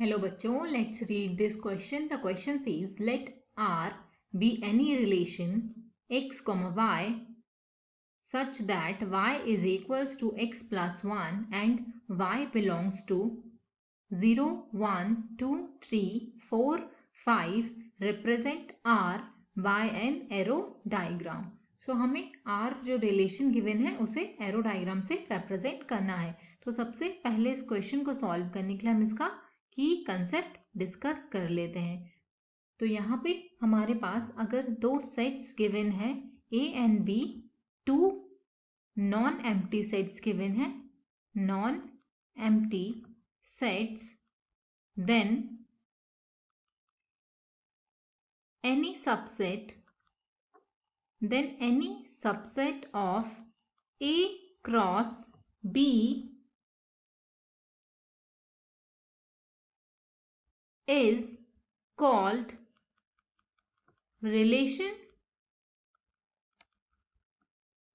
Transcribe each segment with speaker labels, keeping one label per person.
Speaker 1: Hello बच्चों, let's read this question. The question says, let R be any relation x, y such that y is equals to x plus 1 and y belongs to 0, 1, 2, 3, 4, 5 represent R by an arrow diagram. So हमें R जो relation given है उसे arrow diagram से represent करना है. तो सबसे पहले इस क्वेश्चन को सॉल्व करने के लिए हम इसका की कंसेप्ट डिस्कस कर लेते हैं. तो यहाँ पे हमारे पास अगर दो सेट्स गिवन है A and B, two non empty sets given है, non empty sets, then any subset of A cross B is called relation.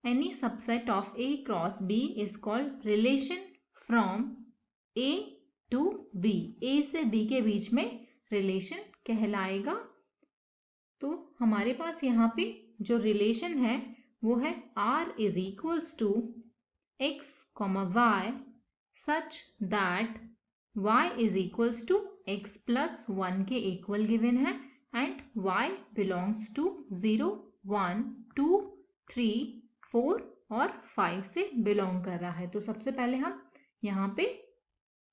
Speaker 1: Any subset of A cross B is called relation from A to B. A से B के बीच में relation कहलाएगा. तो हमारे पास यहाँ पे जो रिलेशन है वो है R is equals to x, y such that y is equals to x plus 1 के इक्वल गिवन है and y belongs to 0, 1, 2, 3, 4 और 5 से बिलोंग कर रहा है. तो सबसे पहले हम यहाँ पे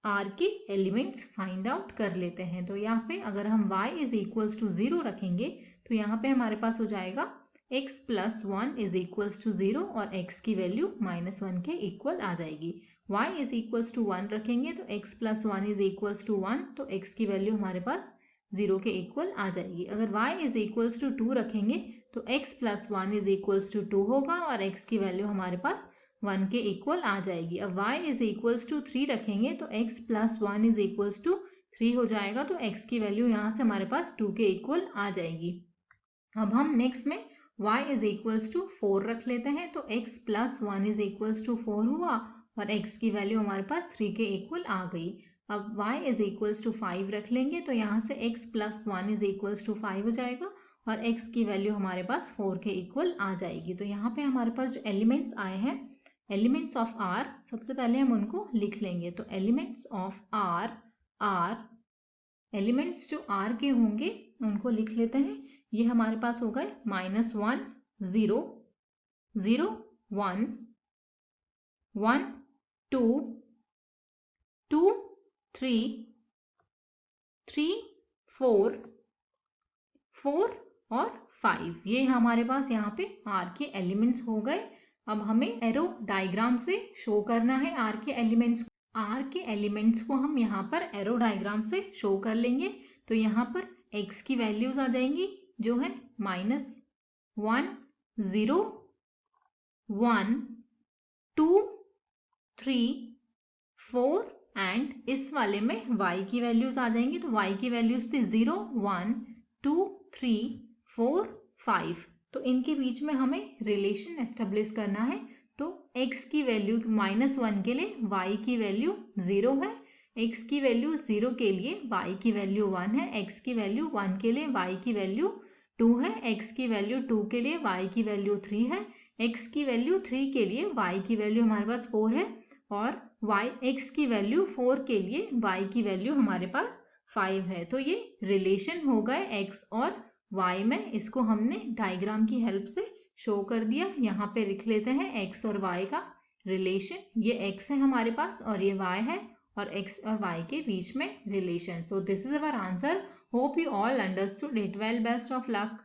Speaker 1: R के एलिमेंट्स फाइंड आउट कर लेते हैं. तो यहाँ पे अगर हम y इज इक्वल्स टू 0 रखेंगे तो यहाँ पे हमारे पास हो जाएगा x plus 1 is equals to 0 और x की वैल्यू -1 के इक्वल आ जाएगी. y इज इक्वल्स टू 1 रखेंगे तो x plus 1 is equals to 1, तो x की वैल्यू हमारे पास 0 के इक्वल आ जाएगी. अगर y इज इक्वल्स टू 2 रखेंगे तो x plus 1 is equals to 2 होगा और x की वैल्यू हमारे पास 1 के इक्वल आ जाएगी. अब y इज इक्वल्स टू 3 रखेंगे तो x plus 1 is equals to 3 हो जाएगा, तो x की वैल्यू यहाँ से हमारे पास 2 के इक्वल आ जाएगी. अब हम नेक्स्ट में y इज इक्वल्स टू 4 रख लेते हैं तो x plus 1 is equals to 4 हुआ और x की वैल्यू हमारे पास 3 के इक्वल आ गई. अब y इज इक्वल्स टू 5 रख लेंगे तो यहाँ से x plus 1 is equals to 5 हो जाएगा और x की वैल्यू हमारे पास 4 के इक्वल आ जाएगी. तो यहाँ पे हमारे पास जो एलिमेंट्स आए हैं, एलिमेंट्स ऑफ R, सबसे पहले हम उनको लिख लेंगे. तो एलिमेंट्स ऑफ R, एलिमेंट्स जो R के होंगे उनको लिख लेते हैं. ये हमारे पास हो गए -1, 0, 0, 1, 1, 2, 2, 3, 3, 4, 4 और 5. ये हमारे पास यहाँ पे R के एलिमेंट्स हो गए. अब हमें एरो डायग्राम से शो करना है R के एलिमेंट्स. R के एलिमेंट्स को हम यहाँ पर एरो डायग्राम से शो कर लेंगे. तो यहाँ पर x की वैल्यूज आ जाएंगी जो है -1, 0, 1, 2, 3, 4 एंड इस वाले में y की वैल्यूज आ जाएंगी. तो y की वैल्यूज थी 0, 1, 2, 3, 4, 5. तो इनके बीच में हमें रिलेशन एस्टेब्लिश करना है. तो x की वैल्यू -1 के लिए y की वैल्यू 0 है, x की वैल्यू 0 के लिए y की वैल्यू 1 है, x की वैल्यू 1 के लिए y की वैल्यू 2 है, x की वैल्यू 2 के लिए y की वैल्यू 3 है, x की वैल्यू 3 के लिए y की वैल्यू हमारे पास 4 है और x की वैल्यू 4 के लिए y की वैल्यू हमारे पास 5 है. तो ये रिलेशन हो गए x और y में. इसको हमने डायग्राम की हेल्प से शो कर दिया. यहाँ पे लिख लेते हैं x और y का रिलेशन. ये x है हमारे पास और ये y है और x और y के बीच में relation. So this is our answer. Hope you all understood it well. Best of luck.